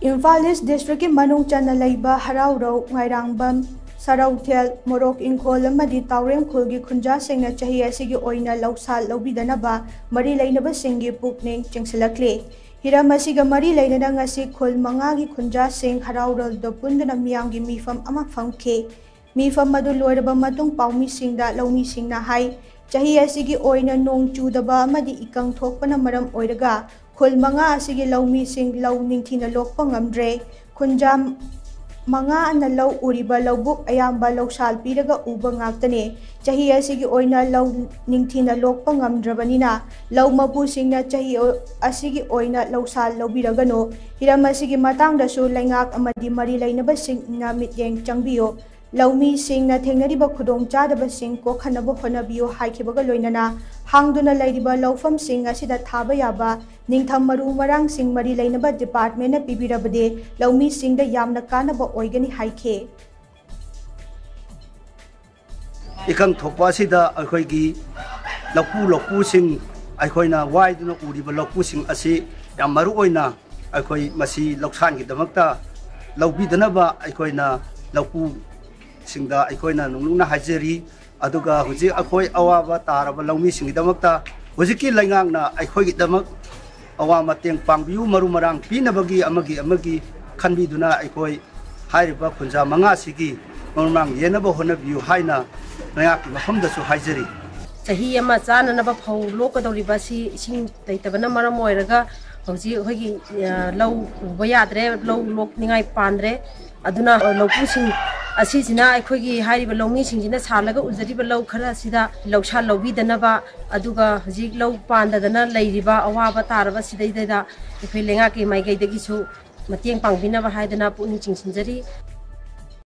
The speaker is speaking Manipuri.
Imphal East District ki manung chana laiba Haraurau Ngairangbam Sarauthel Morok Ingkhol amadi Taurem Khulgi khunja singna chahi asigi oina lausal laubidanaba mari lainaba singi pukning chingsilakle hiram asiga mari lainana ngasi khul mangagi khunja sing Haraurau do pundana miyamgi mifam ama famkhe mifam madu loiraba matung paumi singda laumi singna hai chahi asigi oina nong chudaba amadi ikang thokpana maram oiraga khul manga asigi laumi sing lau ningthina lokpa ngamdre khunjam manga na lau uriba laubuk ayamba lausal piraga uba ngaktane chahi asigi oina lau ningthina lokpa ngamdrabanina lau mapu singna chahi asigi oina lausal laubiragano hiram asigi matangda su laingak amadi mari lainaba singna mityeng changbiyo laumi singna thengnariba khudong chadaba sing ko khanaba honabiyo haikibaga loinana hangduna lairiba laufam sing asida thaba yaba ningtham maru marang sing mari lainaba department na pibirabade laumi singda yamna kanaba oigani haike ikang thokpa sida akhoi lapu sing akhoi waiduna uriba lapu sing asi yam maru oina akhoi masi loksan gi damakta laubidanaba akhoi lapu singda aikoina nungna hajeri aduga huji akoi awaba taraba laumi singdamakta hujiki laingangna aikoi gidamak awa mateng pangbiu maru marang pinabagi amagi khanbiduna aikoi hairiba khunja manga sigi marang yenaba honabiu haina nayaki mafamdasu hajeri chahi ama chana naba phau lokadoriba si sing taitabana maram oiraga huji hogi lau uba yadre lau lok ningai pandre aduna laupu sing asisina akhoi hairiba laumi singina salaga uzariba lau khara sida lausha laubidanaba aduga hujik lau pandadana leiriba awaba taraba sidaida akhoi lenga ke maigai dagisu mateng pangbinaba haidana puning chingsinjari